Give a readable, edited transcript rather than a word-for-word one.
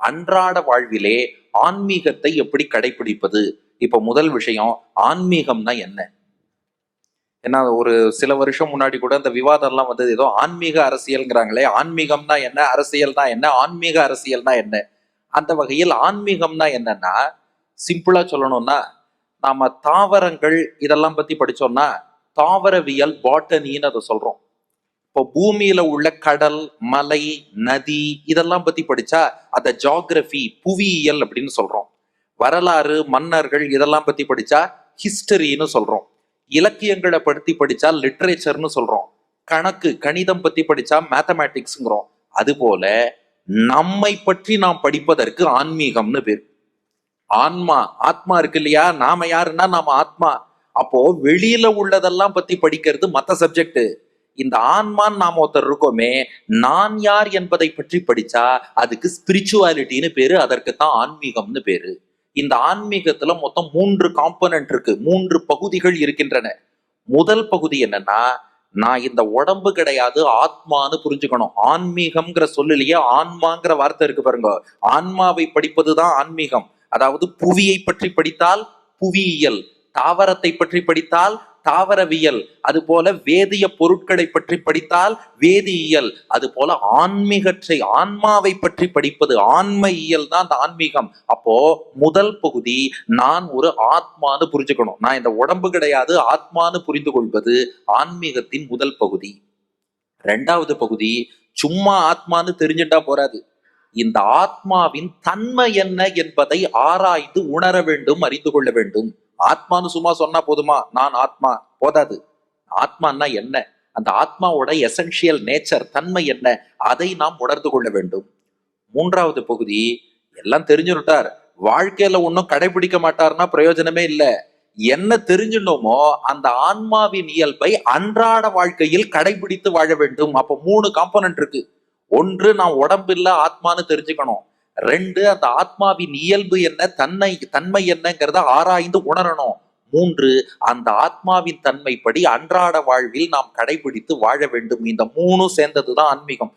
அன்றாட வாழ்விலே ஆன்மீகத்தை எப்படி கடைபிடிப்பது? இப்ப முதல் விஷயம், ஆன்மீகம்னா என்ன? ஏன்னா ஒரு சில வருஷம் முன்னாடி கூட இந்த விவாதம் எல்லாம் வந்தது, ஏதோ ஆன்மீக அரசியல்ங்கிறாங்களே, ஆன்மீகம்னா என்ன, அரசியல்னா என்ன, ஆன்மீக அரசியல்னா என்ன? அந்த வகையில் ஆன்மீகம்னா என்னன்னா, சிம்பிளா சொல்லணும்னா, நாம தாவரங்கள் இதெல்லாம் பத்தி படிச்சோம்னா தாவரவியல் பாட்டனின்னு அதை சொல்றோம். இப்போ பூமியில உள்ள கடல், மலை, நதி இதெல்லாம் பத்தி படிச்சா அத ஜியோகிராபி, புவியியல் அப்படின்னு சொல்றோம். வரலாறு, மன்னர்கள் இதெல்லாம் பத்தி படிச்சா ஹிஸ்டரின்னு சொல்றோம். இலக்கியங்களை பத்தி படிச்சா லிட்ரேச்சர்னு சொல்றோம். கணக்கு, கணிதம் பத்தி படிச்சா மேத்தமேட்டிக்ஸ்ங்கிறோம். அதுபோல நம்மை பற்றி நாம் படிப்பதற்கு ஆன்மீகம்னு பேர். ஆன்மா, ஆத்மா இருக்கு இல்லையா, நாம யாருன்னா நாம ஆத்மா. அப்போ வெளியில உள்ளதெல்லாம் பத்தி படிக்கிறது மத்த சப்ஜெக்ட். இந்த ஆன்மான்னு நாம ஒருத்தர் இருக்கோமே, நான் யார் என்பதை பற்றி படிச்சா அதுக்கு ஸ்பிரிச்சுவாலிட்டின்னு பேரு, அதற்கு தான் ஆன்மீகம்னு பேரு. இந்த ஆன்மீகத்துல மொத்தம் 3 காம்பனன்ட் இருக்கு, 3 பகுதிகள் இருக்கின்றன. முதல் பகுதி என்னன்னா, நான் இந்த உடம்பு கிடையாது, ஆத்மான்னு புரிஞ்சுக்கணும். ஆன்மீகம்ங்கிற சொல்லிலேயே ஆன்மாங்கிற வார்த்தை இருக்கு பாருங்க. ஆன்மாவை படிப்பதுதான் ஆன்மீகம். அதாவது புவியை பற்றி படித்தால் புவியியல், தாவரத்தை பற்றி படித்தால் தாவரவியல், அது போல வேதிய பொருட்களை பற்றி படித்தால் வேதியியல், அது போல ஆன்மீகத்தை, ஆன்மாவை பற்றி படிப்பது ஆன்மயியல் தான் அந்த ஆன்மீகம். அப்போ முதல் பகுதி, நான் ஒரு ஆத்மான்னு புரிஞ்சுக்கணும். நான் இந்த உடம்பு கிடையாது, ஆத்மான்னு புரிந்து கொள்வது ஆன்மீகத்தின் முதல் பகுதி. ரெண்டாவது பகுதி, சும்மா ஆத்மான்னு தெரிஞ்சுட்டா போறாது. இந்த ஆத்மாவின் தன்மை என்ன என்பதை ஆராய்ந்து உணர வேண்டும், அறிந்து கொள்ள வேண்டும். ஆத்மான்னு சும்மா சொன்னா போதுமா? நான் ஆத்மா போதாது. ஆத்மான்னா என்ன, அந்த ஆத்மாவோட எசென்சியல் நேச்சர், தன்மை என்ன, அதை நாம் உணர்ந்து கொள்ள வேண்டும். மூன்றாவது பகுதி, எல்லாம் தெரிஞ்சுட்டார், வாழ்க்கையில ஒன்னும் கடைபிடிக்க மாட்டார்னா பிரயோஜனமே இல்லை. என்ன தெரிஞ்சுனோமோ அந்த ஆன்மாவின் இயல்பை அன்றாட வாழ்க்கையில் கடைபிடித்து வாழ வேண்டும். அப்ப 3 காம்பனன்ட் இருக்கு. ஒன்று, நான் உடம்பு இல்ல ஆத்மான்னு தெரிஞ்சுக்கணும். 2, அந்த ஆத்மாவின் இயல்பு என்ன, தன்மை என்னங்கிறத ஆராய்ந்து உணரணும். 3, அந்த ஆத்மாவின் தன்மைப்படி அன்றாட வாழ்வில் நாம் கடைபிடித்து வாழ வேண்டும். இந்த 3 சேர்ந்ததுதான் ஆன்மீகம்.